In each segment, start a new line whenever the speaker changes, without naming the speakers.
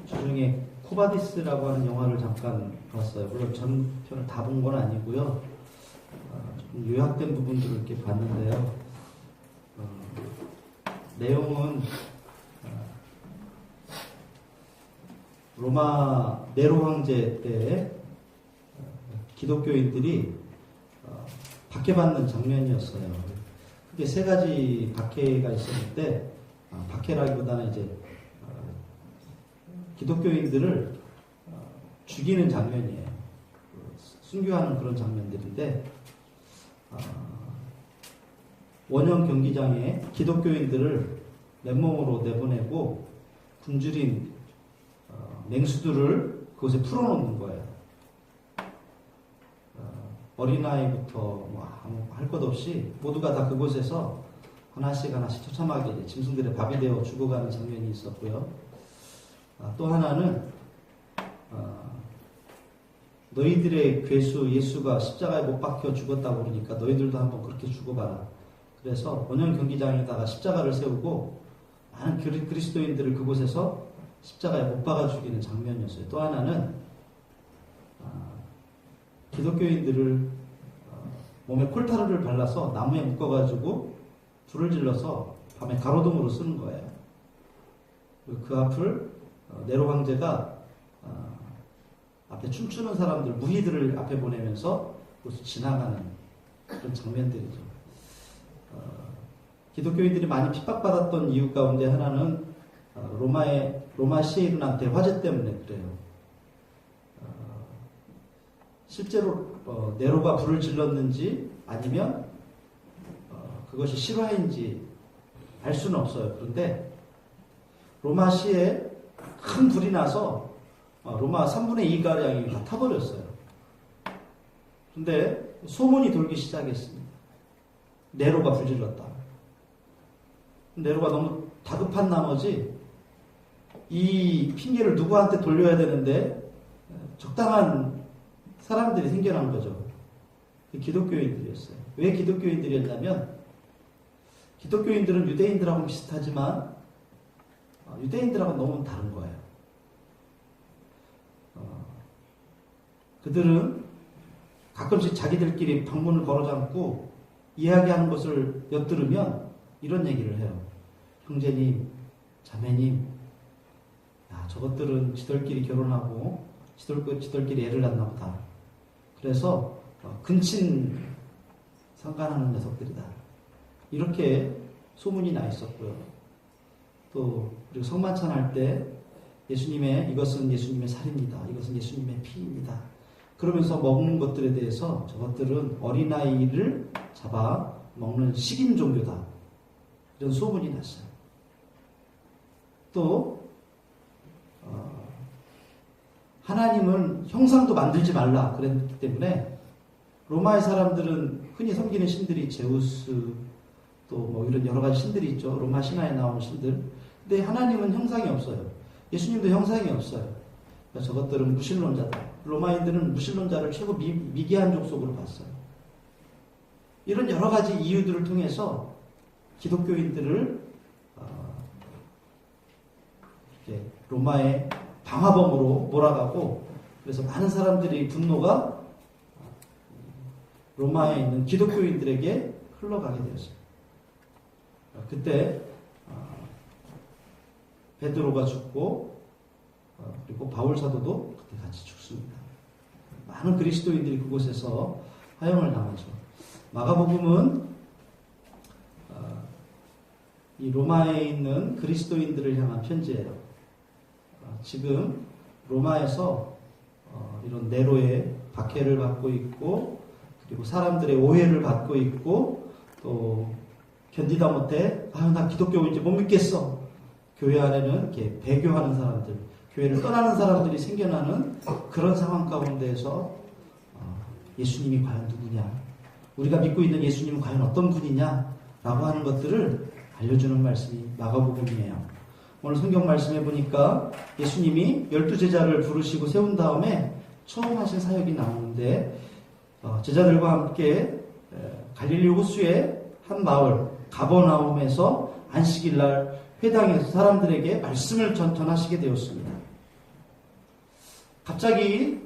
주중에 코바디스라고 하는 영화를 잠깐 봤어요. 물론 전편을 다 본 건 아니고요. 좀 요약된 부분들을 이렇게 봤는데요. 내용은 로마 네로 황제 때 기독교인들이 박해받는 장면이었어요. 크게 세 가지 박해가 있었는데, 박해라기보다는 이제 기독교인들을 죽이는 장면이에요. 순교하는 그런 장면들인데, 원형 경기장에 기독교인들을 맨몸으로 내보내고 굶주린 맹수들을 그곳에 풀어놓는 거예요. 어린아이부터 할 것 없이 모두가 다 그곳에서 하나씩 처참하게 이제 짐승들의 밥이 되어 죽어가는 장면이 있었고요. 또 하나는 너희들의 괴수 예수가 십자가에 못 박혀 죽었다고 그러니까 너희들도 한번 그렇게 죽어봐라. 그래서 원형 경기장에다가 십자가를 세우고 많은 그리스도인들을 그곳에서 십자가에 못 박아 죽이는 장면이었어요. 또 하나는 기독교인들을 몸에 콜타르를 발라서 나무에 묶어가지고 불을 질러서 밤에 가로등으로 쓰는 거예요. 그 앞을 네로 황제가 앞에 춤추는 사람들, 무희들을 앞에 보내면서 그것을 지나가는 그런 장면들이죠. 기독교인들이 많이 핍박받았던 이유 가운데 하나는 로마 시인한테 화재 때문에 그래요. 실제로 네로가 불을 질렀는지 아니면 그것이 실화인지 알 수는 없어요. 그런데 로마 시에 큰 불이 나서 로마 3분의 2가량이 다 타버렸어요. 그런데 소문이 돌기 시작했습니다. 네로가 불질렀다. 네로가 너무 다급한 나머지 이 핑계를 누구한테 돌려야 되는데 적당한 사람들이 생겨난 거죠. 기독교인들이었어요. 왜 기독교인들이었냐면 기독교인들은 유대인들하고 비슷하지만 유대인들하고는 너무 다른 거예요. 그들은 가끔씩 자기들끼리 방문을 걸어잡고 이야기하는 것을 엿들으면 이런 얘기를 해요. 형제님, 자매님, 저것들은 지들끼리 결혼하고 지들끼리 애를 낳나 보다. 그래서 근친 상간하는 녀석들이다. 이렇게 소문이 나 있었고요. 또 그리고 성만찬할 때 이것은 예수님의 살입니다. 이것은 예수님의 피입니다. 그러면서 먹는 것들에 대해서 저것들은 어린아이를 잡아 먹는 식인 종교다. 이런 소문이 났어요. 또 하나님은 형상도 만들지 말라 그랬기 때문에 로마의 사람들은 흔히 섬기는 신들이 제우스 또 이런 여러 가지 신들이 있죠. 로마 신화에 나오는 신들. 근데 하나님은 형상이 없어요. 예수님도 형상이 없어요. 그러니까 저것들은 무신론자다. 로마인들은 무신론자를 최고 미개한 족속으로 봤어요. 이런 여러 가지 이유들을 통해서 기독교인들을 이렇게 로마의 방화범으로 몰아가고 그래서 많은 사람들이 분노가 로마에 있는 기독교인들에게 흘러가게 되었어요. 그때 베드로가 죽고 그리고 바울 사도도 그때 같이 죽습니다. 많은 그리스도인들이 그곳에서 화형을 당하죠. 마가복음은 이 로마에 있는 그리스도인들을 향한 편지예요. 지금 로마에서 이런 네로의 박해를 받고 있고 그리고 사람들의 오해를 받고 있고 또 견디다 못해 나 기독교인지 못 믿겠어. 교회 안에는 이렇게 배교하는 사람들, 교회를 떠나는 사람들이 생겨나는 그런 상황 가운데에서 예수님이 과연 누구냐, 우리가 믿고 있는 예수님은 과연 어떤 분이냐 라고 하는 것들을 알려주는 말씀이 마가복음이에요. 오늘 성경 말씀해 보니까 예수님이 12제자를 부르시고 세운 다음에 처음 하신 사역이 나오는데 제자들과 함께 갈릴리 호수의 한 마을 가버나움에서 안식일날 회당에서 사람들에게 말씀을 전하시게 되었습니다. 갑자기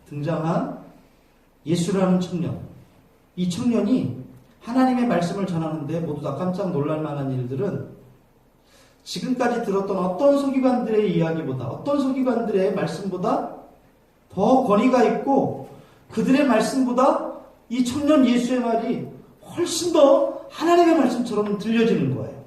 등장한 예수라는 청년. 이 청년이 하나님의 말씀을 전하는데 모두 다 깜짝 놀랄 만한 일들은 지금까지 들었던 어떤 서기관들의 이야기보다, 어떤 서기관들의 말씀보다 더 권위가 있고 그들의 말씀보다 이 청년 예수의 말이 훨씬 더 하나님의 말씀처럼 들려지는 거예요.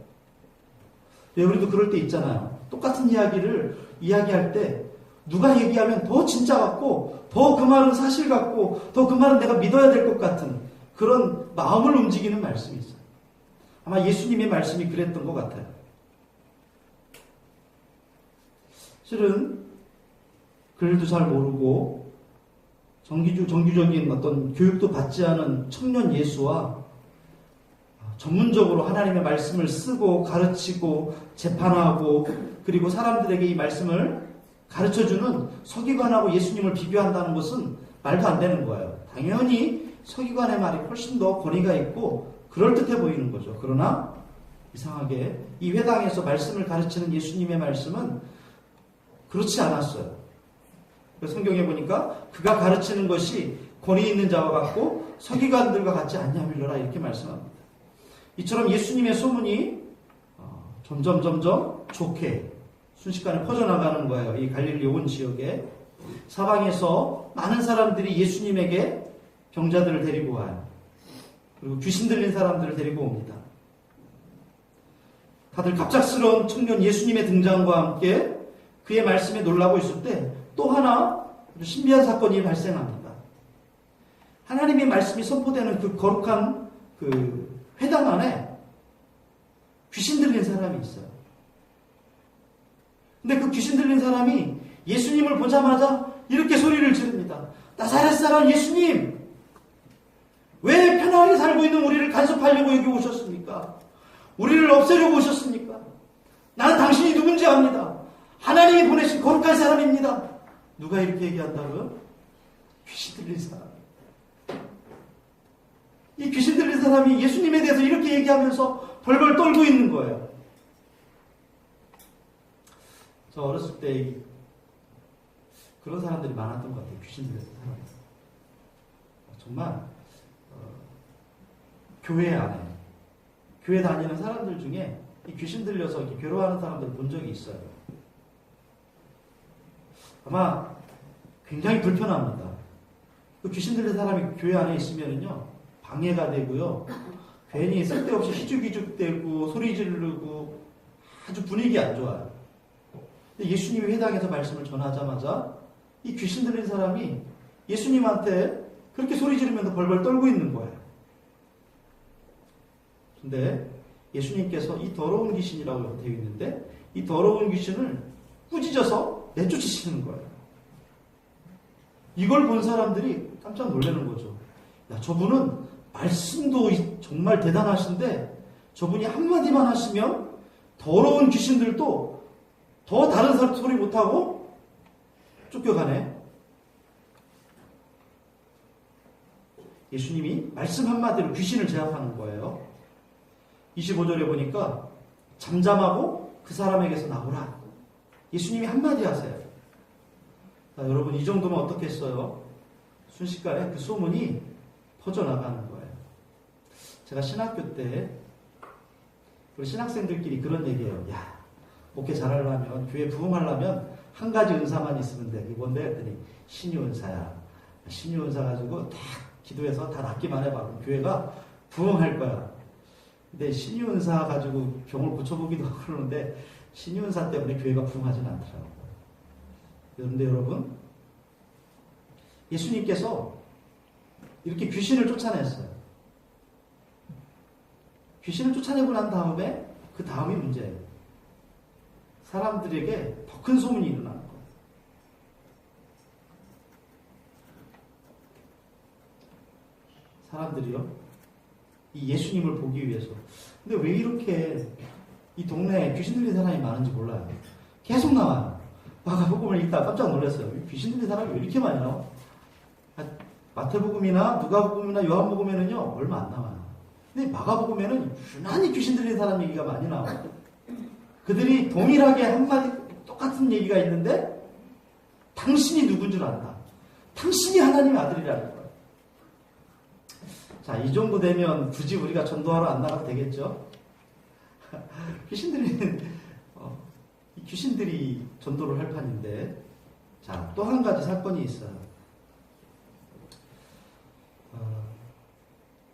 우리도 그럴 때 있잖아요. 똑같은 이야기를 이야기할 때 누가 얘기하면 더 진짜 같고 더 그 말은 사실 같고 더 그 말은 내가 믿어야 될 것 같은 그런 마음을 움직이는 말씀이 있어요. 아마 예수님의 말씀이 그랬던 것 같아요. 실은 글도 잘 모르고 정규적인 어떤 교육도 받지 않은 청년 예수와 전문적으로 하나님의 말씀을 쓰고 가르치고 재판하고 그리고 사람들에게 이 말씀을 가르쳐주는 서기관하고 예수님을 비교한다는 것은 말도 안 되는 거예요. 당연히 서기관의 말이 훨씬 더 권위가 있고 그럴듯해 보이는 거죠. 그러나 이상하게 이 회당에서 말씀을 가르치는 예수님의 말씀은 그렇지 않았어요. 성경에 보니까 그가 가르치는 것이 권위 있는 자와 같고 서기관들과 같지 않냐 밀려라 이렇게 말씀합니다. 이처럼 예수님의 소문이 점점 좋게 순식간에 퍼져나가는 거예요. 이 갈릴리 온 지역에 사방에서 많은 사람들이 예수님에게 병자들을 데리고 와요. 그리고 귀신 들린 사람들을 데리고 옵니다. 다들 갑작스러운 청년 예수님의 등장과 함께 그의 말씀에 놀라고 있을 때 또 하나 신비한 사건이 발생합니다. 하나님의 말씀이 선포되는 그 거룩한 그 회당 안에 귀신 들린 사람이 있어요. 근데 그 귀신 들린 사람이 예수님을 보자마자 이렇게 소리를 지릅니다. 나사렛 사람 예수님! 왜 편하게 살고 있는 우리를 간섭하려고 여기 오셨습니까? 우리를 없애려고 오셨습니까? 나는 당신이 누군지 압니다. 하나님이 보내신 거룩한 사람입니다. 누가 이렇게 얘기한다고요? 귀신 들린 사람. 이 귀신 들린 사람이 예수님에 대해서 이렇게 얘기하면서 벌벌 떨고 있는 거예요. 저 어렸을 때 그런 사람들이 많았던 것 같아요. 귀신 들린 사람. 정말 교회 안에 교회 다니는 사람들 중에 이 귀신 들려서 이렇게 괴로워하는 사람들을 본 적이 있어요. 아마 굉장히 불편합니다. 그 귀신 들린 사람이 교회 안에 있으면요 방해가 되고요. 괜히 쓸데없이 희죽희죽대고 소리 지르고 아주 분위기 안 좋아요. 근데 예수님이 회당에서 말씀을 전하자마자 이 귀신 들린 사람이 예수님한테 그렇게 소리 지르면서 벌벌 떨고 있는 거예요. 근데 예수님께서 이 더러운 귀신이라고 되어 있는데 이 더러운 귀신을 꾸짖어서 내쫓으시는 거예요. 이걸 본 사람들이 깜짝 놀라는 거죠. 야, 저분은 말씀도 정말 대단하신데 저분이 한마디만 하시면 더러운 귀신들도 더 다른 사람 소리 못하고 쫓겨가네. 예수님이 말씀 한마디로 귀신을 제압하는 거예요. 25절에 보니까 잠잠하고 그 사람에게서 나오라. 예수님이 한마디 하세요. 자, 여러분 이 정도면 어떻겠어요? 순식간에 그 소문이 퍼져나가는 거예요. 제가 신학교 때 우리 신학생들끼리 그런 얘기해요. 야, 목회 잘하려면 교회 부흥하려면 한 가지 은사만 있으면 돼. 이게 뭔데? 했더니 신유 은사야. 신유 은사 가지고 딱 기도해서 다 낫기만 해봐. 그럼 교회가 부흥할 거야. 근데 신유 은사 가지고 병을 고쳐보기도 하고 그러는데 신유 은사 때문에 교회가 부흥하지는 않더라고요. 그런데 여러분 예수님께서 이렇게 귀신을 쫓아냈어요. 귀신을 쫓아내고 난 다음에 그 다음이 문제예요. 사람들에게 더 큰 소문이 일어나는 거예요. 사람들이요, 이 예수님을 보기 위해서. 근데 왜 이렇게 이 동네에 귀신 들린 사람이 많은지 몰라요. 계속 나와요. 마가복음을 읽다가 깜짝 놀랐어요. 귀신 들린 사람이 왜 이렇게 많이 나와? 마태복음이나 누가복음이나 요한복음에는요 얼마 안 나와요. 근데 마가복음에는 유난히 귀신 들린 사람 얘기가 많이 나와요. 그들이 동일하게 한마디 똑같은 얘기가 있는데 당신이 누군 줄 안다. 당신이 하나님의 아들이라는 거예요. 자, 이 정도 되면 굳이 우리가 전도하러 안 나가도 되겠죠? 귀신들이 전도를 할 판인데, 자, 또 한 가지 사건이 있어요.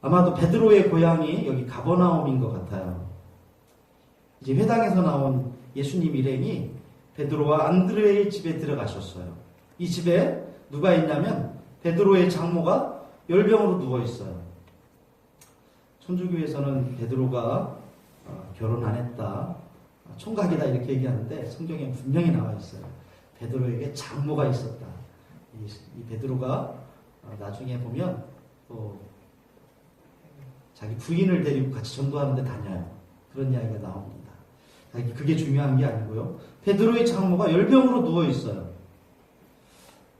아마도 베드로의 고향이 여기 가버나움인 것 같아요. 이제 회당에서 나온 예수님 일행이 베드로와 안드레의 집에 들어가셨어요. 이 집에 누가 있냐면 베드로의 장모가 열병으로 누워 있어요. 천주교에서는 베드로가 결혼 안 했다, 총각이다 이렇게 얘기하는데 성경에 분명히 나와 있어요. 베드로에게 장모가 있었다. 이 베드로가 나중에 보면 또 자기 부인을 데리고 같이 전도하는데 다녀요. 그런 이야기가 나옵니다. 그게 중요한 게 아니고요. 베드로의 장모가 열병으로 누워 있어요.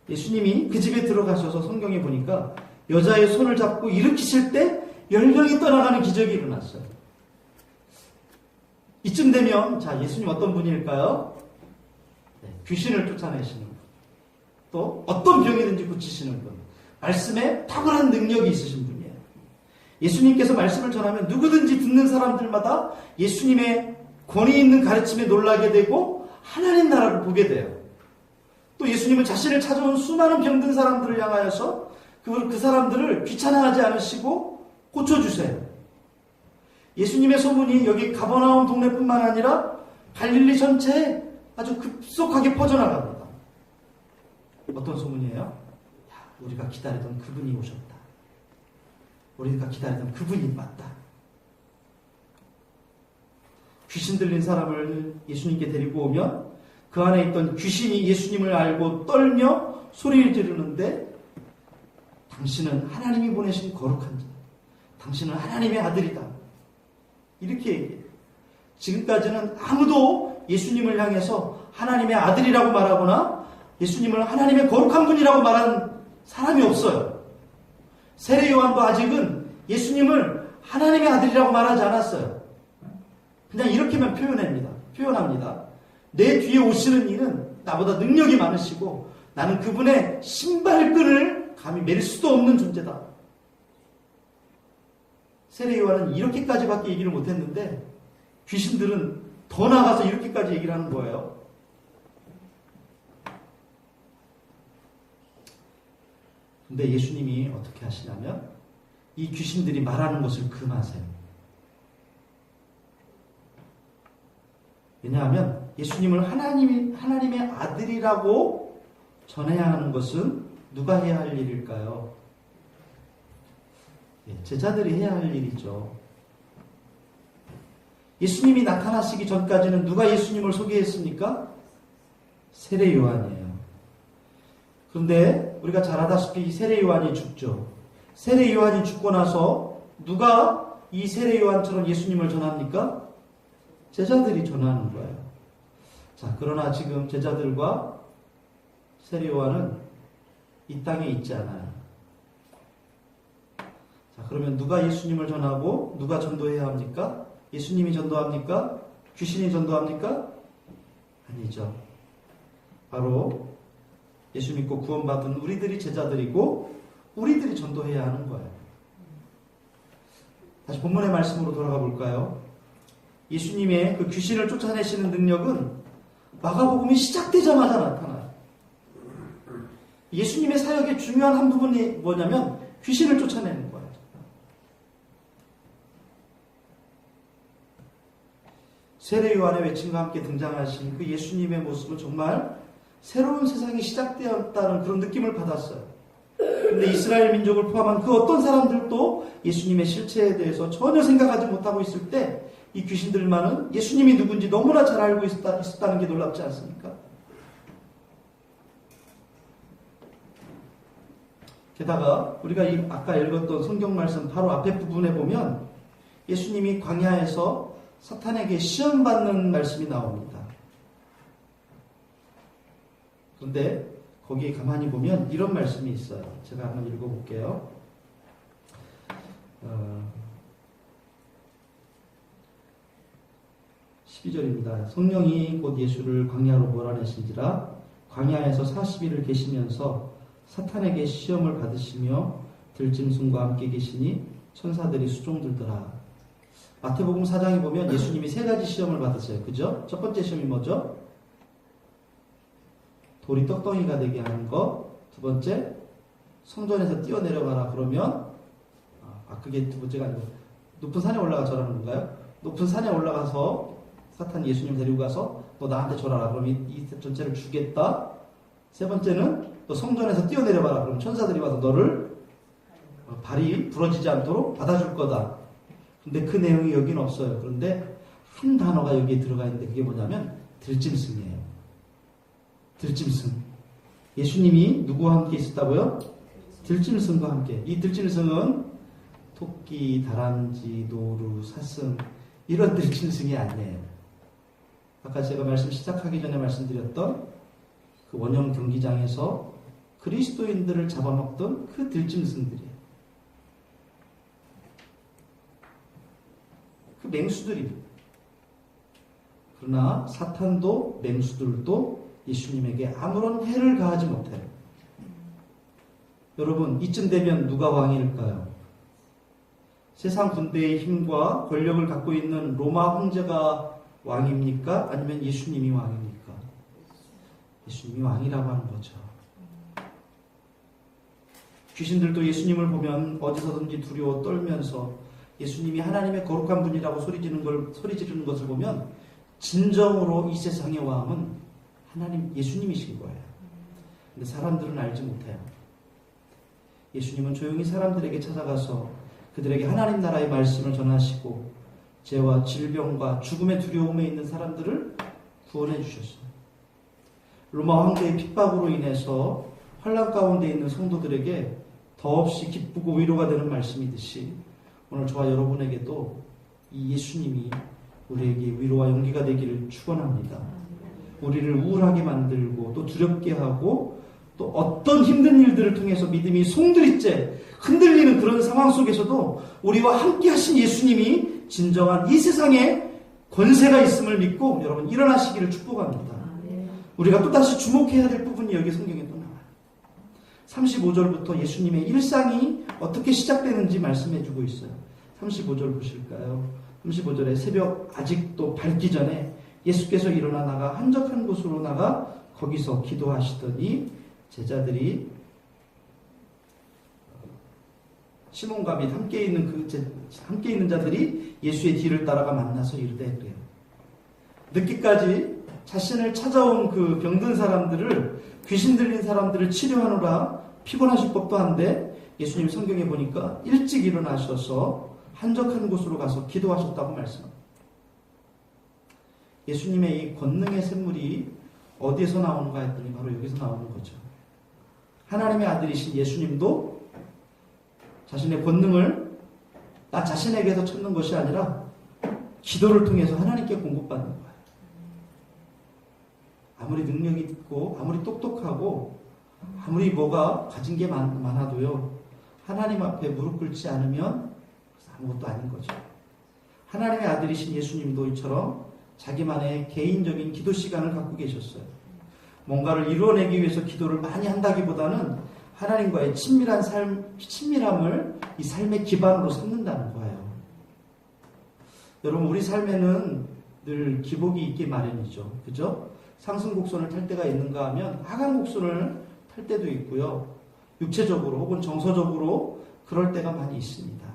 예수님이 그 집에 들어가셔서 성경에 보니까 여자의 손을 잡고 일으키실 때 열병이 떠나가는 기적이 일어났어요. 이쯤 되면 자, 예수님 어떤 분일까요? 네, 귀신을 쫓아내시는 분. 또 어떤 병이든지 고치시는 분. 말씀에 탁월한 능력이 있으신 분이에요. 예수님께서 말씀을 전하면 누구든지 듣는 사람들마다 예수님의 권위 있는 가르침에 놀라게 되고 하나님 나라를 보게 돼요. 또 예수님은 자신을 찾아온 수많은 병든 사람들을 향하여서 그 사람들을 귀찮아하지 않으시고 고쳐주세요. 예수님의 소문이 여기 가버나움 동네뿐만 아니라 갈릴리 전체에 아주 급속하게 퍼져나갑니다. 어떤 소문이에요? 우리가 기다리던 그분이 오셨다. 우리가 기다리던 그분이 맞다. 귀신 들린 사람을 예수님께 데리고 오면 그 안에 있던 귀신이 예수님을 알고 떨며 소리를 지르는데 당신은 하나님이 보내신 거룩한 자. 당신은 하나님의 아들이다. 이렇게 얘기해요. 지금까지는 아무도 예수님을 향해서 하나님의 아들이라고 말하거나 예수님을 하나님의 거룩한 분이라고 말하는 사람이 없어요. 세례 요한도 아직은 예수님을 하나님의 아들이라고 말하지 않았어요. 그냥 이렇게만 표현합니다. 내 뒤에 오시는 이는 나보다 능력이 많으시고 나는 그분의 신발끈을 감히 맬 수도 없는 존재다. 세례 요한은 이렇게까지밖에 얘기를 못했는데 귀신들은 더 나가서 이렇게까지 얘기를 하는 거예요. 근데 예수님이 어떻게 하시냐면 이 귀신들이 말하는 것을 금하세요. 왜냐하면 예수님을 하나님의 아들이라고 전해야 하는 것은 누가 해야 할 일일까요? 제자들이 해야 할 일이죠. 예수님이 나타나시기 전까지는 누가 예수님을 소개했습니까? 세례 요한이에요. 그런데 우리가 잘 알다시피 세례 요한이 죽죠. 세례 요한이 죽고 나서 누가 이 세례 요한처럼 예수님을 전합니까? 제자들이 전하는 거예요. 자, 그러나 지금 제자들과 세례 요한은 이 땅에 있지 않아요. 자, 그러면 누가 예수님을 전하고 누가 전도해야 합니까? 예수님이 전도합니까? 귀신이 전도합니까? 아니죠. 바로 예수 믿고 구원받은 우리들이 제자들이고 우리들이 전도해야 하는 거예요. 다시 본문의 말씀으로 돌아가 볼까요? 예수님의 그 귀신을 쫓아내시는 능력은 마가복음이 시작되자마자 나타나요. 예수님의 사역의 중요한 한 부분이 뭐냐면 귀신을 쫓아내는 거예요. 세례 요한의 외침과 함께 등장하신 그 예수님의 모습은 정말 새로운 세상이 시작되었다는 그런 느낌을 받았어요. 그런데 이스라엘 민족을 포함한 그 어떤 사람들도 예수님의 실체에 대해서 전혀 생각하지 못하고 있을 때 이 귀신들만은 예수님이 누군지 너무나 잘 알고 있었다는 게 놀랍지 않습니까? 게다가 우리가 아까 읽었던 성경 말씀 바로 앞에 부분에 보면 예수님이 광야에서 사탄에게 시험받는 말씀이 나옵니다. 그런데 거기에 가만히 보면 이런 말씀이 있어요. 제가 한번 읽어볼게요. 12절입니다. 성령이 곧 예수를 광야로 몰아내신지라 광야에서 40일을 계시면서 사탄에게 시험을 받으시며 들짐승과 함께 계시니 천사들이 수종들더라. 마태복음 4장에 보면 예수님이 3가지 시험을 받으세요. 그죠? 첫 번째 시험이 뭐죠? 돌이 떡덩이가 되게 하는 거. 두 번째, 성전에서 뛰어내려가라 그러면 그게 두 번째가 아니고 높은 산에 올라가 절하는 건가요? 높은 산에 올라가서 사탄이 예수님 데리고 가서 너 나한테 절하라 그러면 이 전체를 주겠다. 세 번째는 너 성전에서 뛰어내려봐라 그러면 천사들이 와서 너를 발이 부러지지 않도록 받아줄 거다. 근데 그 내용이 여기는 없어요. 그런데 한 단어가 여기에 들어가 있는데 그게 뭐냐면 들짐승이에요. 들짐승. 예수님이 누구와 함께 있었다고요? 들짐승과 함께. 이 들짐승은 토끼, 다람쥐, 노루, 사슴 이런 들짐승이 아니에요. 아까 제가 말씀 시작하기 전에 말씀드렸던 그 원형 경기장에서 그리스도인들을 잡아먹던 그 들짐승들이에요. 그 맹수들입니다. 그러나 사탄도 맹수들도 예수님에게 아무런 해를 가하지 못해요. 여러분, 이쯤 되면 누가 왕일까요? 세상 군대의 힘과 권력을 갖고 있는 로마 황제가 왕입니까? 아니면 예수님이 왕입니까? 예수님이 왕이라고 하는 거죠. 귀신들도 예수님을 보면 어디서든지 두려워 떨면서 예수님이 하나님의 거룩한 분이라고 소리 지르는 것을 보면 진정으로 이 세상의 왕은 하나님, 예수님이신 거예요. 근데 사람들은 알지 못해요. 예수님은 조용히 사람들에게 찾아가서 그들에게 하나님 나라의 말씀을 전하시고 죄와 질병과 죽음의 두려움에 있는 사람들을 구원해 주셨어요. 로마 황제의 핍박으로 인해서 환난 가운데 있는 성도들에게 더없이 기쁘고 위로가 되는 말씀이듯이 오늘 저와 여러분에게도 이 예수님이 우리에게 위로와 용기가 되기를 축원합니다. 우리를 우울하게 만들고 또 두렵게 하고 또 어떤 힘든 일들을 통해서 믿음이 송두리째 흔들리는 그런 상황 속에서도 우리와 함께 하신 예수님이 진정한 이 세상에 권세가 있음을 믿고 여러분 일어나시기를 축복합니다. 우리가 또다시 주목해야 될 부분이 여기 성경에 또 나와요. 35절부터 예수님의 일상이 어떻게 시작되는지 말씀해주고 있어요. 35절 보실까요? 35절에 새벽 아직도 밝기 전에 예수께서 일어나 나가 한적한 곳으로 나가 거기서 기도하시더니 제자들이 시몬과 및 함께 있는 자들이 예수의 뒤를 따라가 만나서 이르되 그래요. 늦게까지 자신을 찾아온 그 병든 사람들을, 귀신 들린 사람들을 치료하느라 피곤하실 법도 한데 예수님 성경에 보니까 일찍 일어나셔서 한적한 곳으로 가서 기도하셨다고 말씀합니다. 예수님의 이 권능의 샘물이 어디에서 나오는가 했더니 바로 여기서 나오는 거죠. 하나님의 아들이신 예수님도 자신의 권능을 나 자신에게서 찾는 것이 아니라 기도를 통해서 하나님께 공급받는 거예요. 아무리 능력이 있고 아무리 똑똑하고 아무리 뭐가 가진 게 많아도요, 하나님 앞에 무릎 꿇지 않으면 아무것도 아닌 거죠. 하나님의 아들이신 예수님도 이처럼 자기만의 개인적인 기도 시간을 갖고 계셨어요. 뭔가를 이루어내기 위해서 기도를 많이 한다기보다는 하나님과의 친밀함을 이 삶의 기반으로 삼는다는 거예요. 여러분, 우리 삶에는 늘 기복이 있기 마련이죠. 그죠? 상승곡선을 탈 때가 있는가 하면 하강곡선을 탈 때도 있고요. 육체적으로 혹은 정서적으로 그럴 때가 많이 있습니다.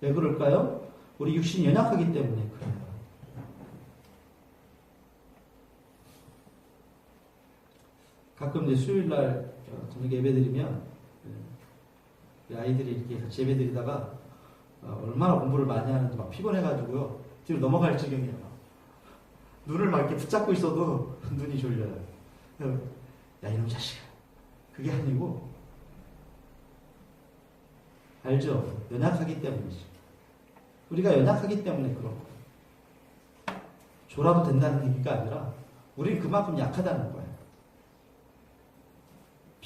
왜 그럴까요? 우리 육신이 연약하기 때문에 그래요. 가끔 이제 수요일날 저녁에 예배드리면 아이들이 이렇게 같이 예배드리다가 얼마나 공부를 많이 하는지 막 피곤해가지고요, 뒤로 넘어갈 지경이에요. 눈을 막 이렇게 붙잡고 있어도 눈이 졸려요. 야, 이놈 자식아. 그게 아니고, 알죠? 연약하기 때문이죠. 우리가 연약하기 때문에 그런 거예요. 졸아도 된다는 얘기가 아니라 우리는 그만큼 약하다는 거예요.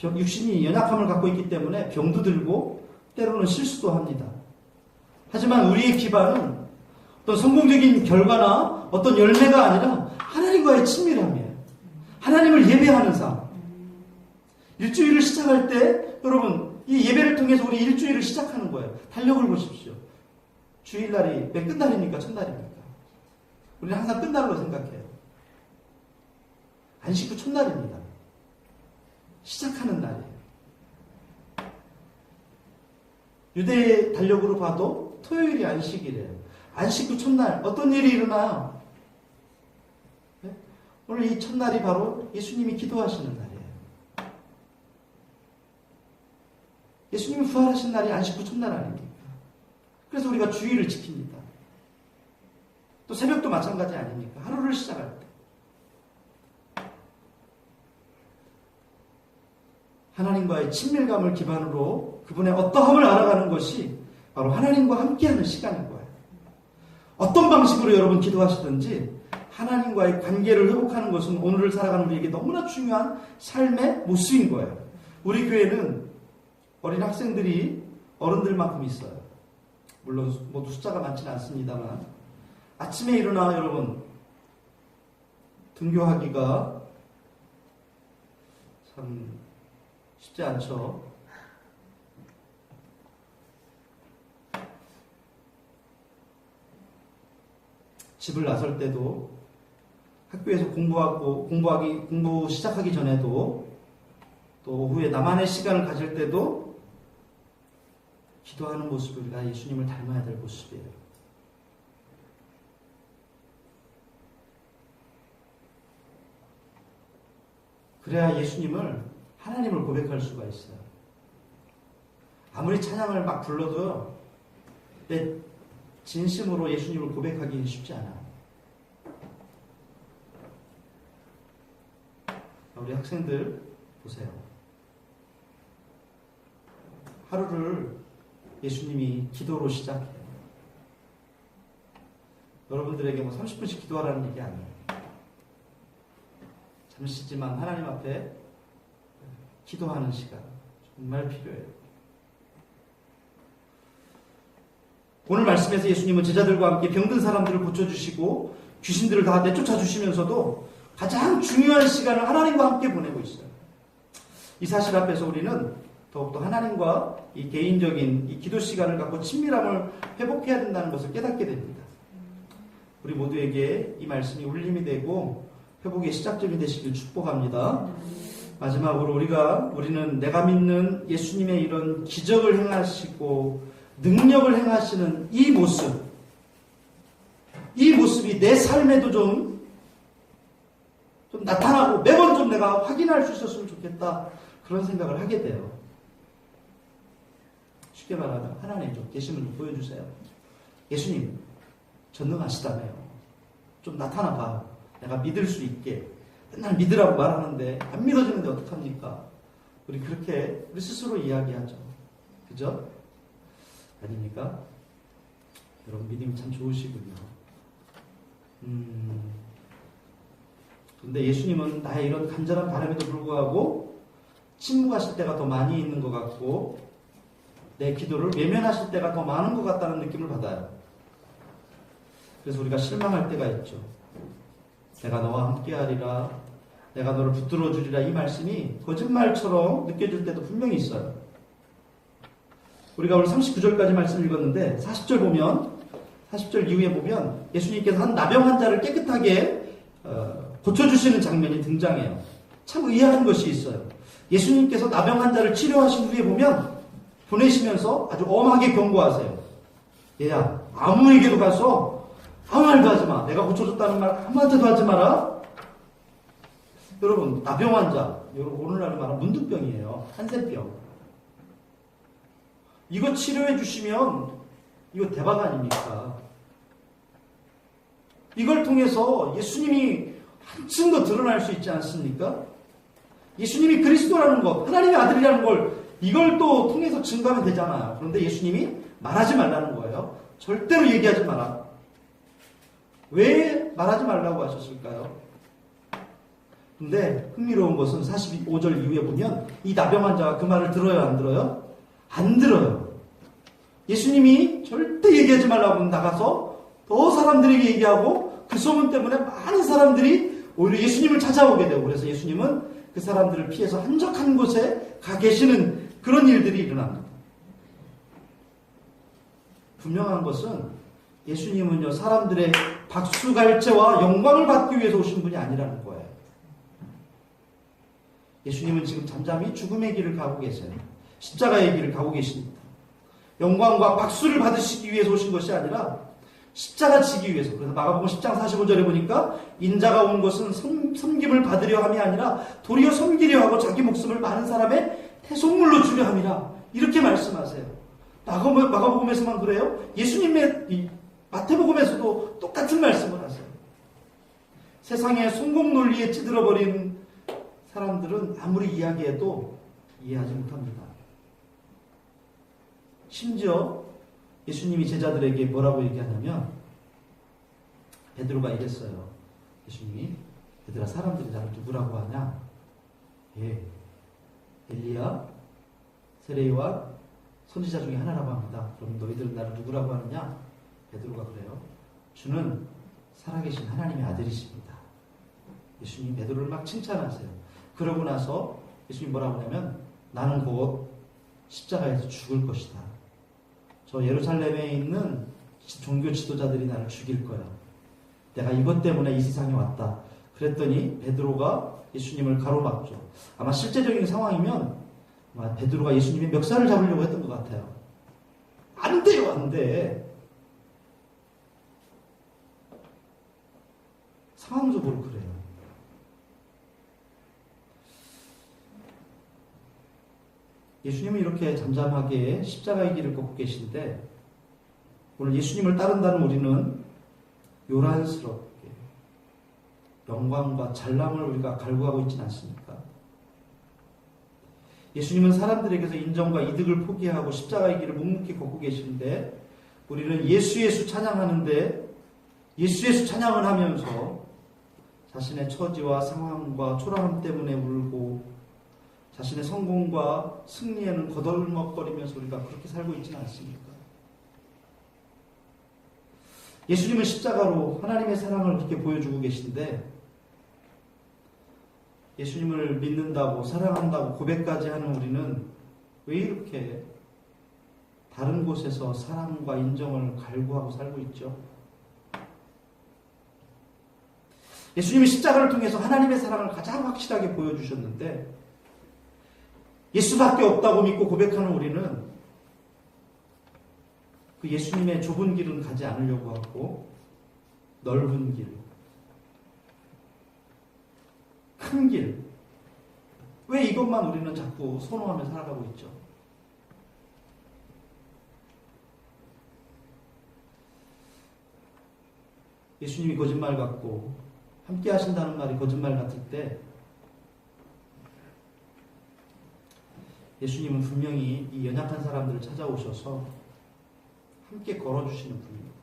육신이 연약함을 갖고 있기 때문에 병도 들고 때로는 실수도 합니다. 하지만 우리의 기반은 어떤 성공적인 결과나 어떤 열매가 아니라 하나님과의 친밀함이에요. 하나님을 예배하는 삶. 일주일을 시작할 때 여러분 이 예배를 통해서 우리 일주일을 시작하는 거예요. 달력을 보십시오. 주일날이 왜 끝날입니까? 첫날입니까? 우리는 항상 끝날로 생각해요. 안식 후 첫날입니다. 시작하는 날이에요. 유대의 달력으로 봐도 토요일이 안식이래요. 안식 후 첫날 어떤 일이 일어나요? 네? 오늘 이 첫날이 바로 예수님이 기도하시는 날이에요. 예수님이 부활하신 날이 안식 후 첫날 아닙니까? 그래서 우리가 주일을 지킵니다. 또 새벽도 마찬가지 아닙니까? 하루를 시작할 때. 하나님과의 친밀감을 기반으로 그분의 어떠함을 알아가는 것이 바로 하나님과 함께하는 시간인 거예요. 어떤 방식으로 여러분 기도하시든지 하나님과의 관계를 회복하는 것은 오늘을 살아가는 우리에게 너무나 중요한 삶의 모습인 거예요. 우리 교회는 어린 학생들이 어른들만큼 있어요. 물론 모두 숫자가 많지는 않습니다만 아침에 일어나 여러분 등교하기가 참 쉽지 않죠. 집을 나설 때도 학교에서 공부 시작하기 전에도 또 오후에 나만의 시간을 가질 때도 기도하는 모습을 우리가 예수님을 닮아야 될 모습이에요. 그래야 예수님을 하나님을 고백할 수가 있어요. 아무리 찬양을 막 불러도요, 내 진심으로 예수님을 고백하기는 쉽지 않아요. 우리 학생들 보세요. 하루를 예수님이 기도로 시작해요. 여러분들에게 뭐 30분씩 기도하라는 얘기 아니에요. 잠시지만 하나님 앞에 기도하는 시간 정말 필요해요. 오늘 말씀에서 예수님은 제자들과 함께 병든 사람들을 고쳐주시고 귀신들을 다 내쫓아 주시면서도 가장 중요한 시간을 하나님과 함께 보내고 있어요. 이 사실 앞에서 우리는 더욱더 하나님과 이 개인적인 이 기도 시간을 갖고 친밀함을 회복해야 된다는 것을 깨닫게 됩니다. 우리 모두에게 이 말씀이 울림이 되고 회복의 시작점이 되시길 축복합니다. 마지막으로 우리는 내가 믿는 예수님의 이런 기적을 행하시고 능력을 행하시는 이 모습이 내 삶에도 좀 나타나고 매번 좀 내가 확인할 수 있었으면 좋겠다, 그런 생각을 하게 돼요. 쉽게 말하면 하나님 좀 계심을 좀 보여주세요. 예수님 전능하시다며요. 좀 나타나봐. 내가 믿을 수 있게. 맨날 믿으라고 말하는데 안 믿어지는데 어떡합니까? 우리 그렇게 우리 스스로 이야기하죠. 그죠? 아닙니까? 여러분 믿음이 참 좋으시군요. 근데 예수님은 나의 이런 간절한 바람에도 불구하고 침묵하실 때가 더 많이 있는 것 같고 내 기도를 외면하실 때가 더 많은 것 같다는 느낌을 받아요. 그래서 우리가 실망할 때가 있죠. 내가 너와 함께하리라, 내가 너를 붙들어 주리라, 이 말씀이 거짓말처럼 느껴질 때도 분명히 있어요. 우리가 오늘 39절까지 말씀 읽었는데 40절 이후에 보면 예수님께서 한 나병 환자를 깨끗하게 고쳐주시는 장면이 등장해요. 참 의아한 것이 있어요. 예수님께서 나병 환자를 치료하신 후에 보면 보내시면서 아주 엄하게 경고하세요. 얘야, 아무에게도 가서 아무 말도 하지 마. 내가 고쳐줬다는 말 한마디도 하지 마라. 여러분, 나병 환자, 여러분 오늘날 말하면 문둥병이에요. 한센병. 이거 치료해 주시면 이거 대박 아닙니까? 이걸 통해서 예수님이 한층 더 드러날 수 있지 않습니까? 예수님이 그리스도라는 것, 하나님의 아들이라는 걸 이걸 또 통해서 증거하면 되잖아요. 그런데 예수님이 말하지 말라는 거예요. 절대로 얘기하지 마라. 왜 말하지 말라고 하셨을까요? 근데 흥미로운 것은 45절 이후에 보면 이 나병 환자가 그 말을 들어요, 안 들어요? 안 들어요. 예수님이 절대 얘기하지 말라고 나가서 더 사람들에게 얘기하고 그 소문 때문에 많은 사람들이 오히려 예수님을 찾아오게 되고, 그래서 예수님은 그 사람들을 피해서 한적한 곳에 가 계시는 그런 일들이 일어납니다. 분명한 것은 예수님은요, 사람들의 박수갈채와 영광을 받기 위해서 오신 분이 아니라는 거예요. 예수님은 지금 잠잠히 죽음의 길을 가고 계세요. 십자가의 길을 가고 계십니다. 영광과 박수를 받으시기 위해서 오신 것이 아니라 십자가 지기 위해서. 그래서 마가복음 10장 45절에 보니까 인자가 온 것은 섬김을 받으려 함이 아니라 도리어 섬기려 하고 자기 목숨을 많은 사람의 대속물로 주려 함이라. 이렇게 말씀하세요. 마가복음에서만 그래요? 예수님의 마태복음에서도 똑같은 말씀을 하세요. 세상의 성공 논리에 찌들어버린 사람들은 아무리 이야기해도 이해하지 못합니다. 심지어 예수님이 제자들에게 뭐라고 얘기하냐면, 베드로가 이랬어요. 예수님이, 얘들아, 사람들이 나를 누구라고 하냐? 예, 엘리야, 세례요한, 선지자 중에 하나라고 합니다. 그럼 너희들은 나를 누구라고 하느냐? 베드로가 그래요. 주는 살아계신 하나님의 아들이십니다. 예수님이 베드로를 막 칭찬하세요. 그러고 나서 예수님이 뭐라고 하냐면, 나는 곧 십자가에서 죽을 것이다. 저 예루살렘에 있는 종교 지도자들이 나를 죽일 거야. 내가 이것 때문에 이 세상에 왔다. 그랬더니 베드로가 예수님을 가로막죠. 아마 실제적인 상황이면 아마 베드로가 예수님의 멱살을 잡으려고 했던 것 같아요. 안 돼요, 안 돼. 상황적으로 그래요. 예수님은 이렇게 잠잠하게 십자가의 길을 걷고 계신데, 오늘 예수님을 따른다는 우리는 요란스럽게 영광과 잘남을 우리가 갈구하고 있지는 않습니까? 예수님은 사람들에게서 인정과 이득을 포기하고 십자가의 길을 묵묵히 걷고 계시는데, 우리는 예수 찬양하는데 예수 찬양을 하면서 자신의 처지와 상황과 초라함 때문에 울고, 자신의 성공과 승리에는 거덜먹거리면서 우리가 그렇게 살고 있지는 않습니까? 예수님은 십자가로 하나님의 사랑을 그렇게 보여주고 계신데, 예수님을 믿는다고 사랑한다고 고백까지 하는 우리는 왜 이렇게 다른 곳에서 사랑과 인정을 갈구하고 살고 있죠? 예수님이 십자가를 통해서 하나님의 사랑을 가장 확실하게 보여주셨는데, 예수밖에 없다고 믿고 고백하는 우리는 그 예수님의 좁은 길은 가지 않으려고 하고 넓은 길, 큰 길, 왜 이것만 우리는 자꾸 선호하며 살아가고 있죠? 예수님이 거짓말 같고 함께 하신다는 말이 거짓말 같을 때, 예수님은 분명히 이 연약한 사람들을 찾아오셔서 함께 걸어주시는 분입니다.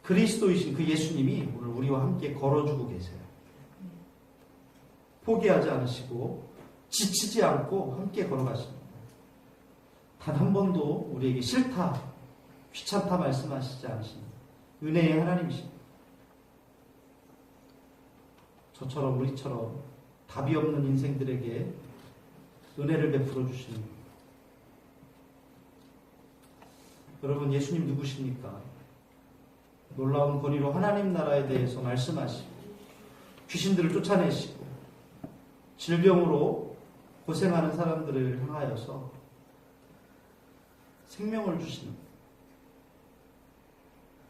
그리스도이신 그 예수님이 오늘 우리와 함께 걸어주고 계세요. 포기하지 않으시고 지치지 않고 함께 걸어가십니다. 단 한 번도 우리에게 싫다, 귀찮다 말씀하시지 않으십니다. 은혜의 하나님이십니다. 저처럼 우리처럼 답이 없는 인생들에게 은혜를 베풀어 주시는, 여러분, 예수님 누구십니까? 놀라운 권위로 하나님 나라에 대해서 말씀하시고, 귀신들을 쫓아내시고, 질병으로 고생하는 사람들을 향하여서 생명을 주시는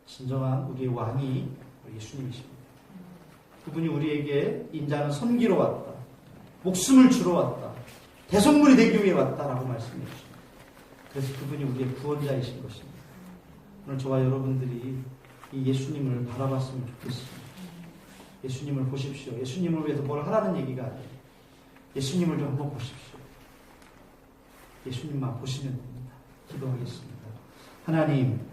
진정한 우리의 왕이 예수님이십니다. 그분이 우리에게 인자는 섬기러 왔다, 목숨을 주러 왔다, 대속물이 되기 위해 왔다라고 말씀해 주십니다. 그래서 그분이 우리의 구원자이신 것입니다. 오늘 저와 여러분들이 이 예수님을 바라봤으면 좋겠습니다. 예수님을 보십시오. 예수님을 위해서 뭘 하라는 얘기가 아니에요. 예수님을 좀 한번 보십시오. 예수님만 보시면 됩니다. 기도하겠습니다. 하나님,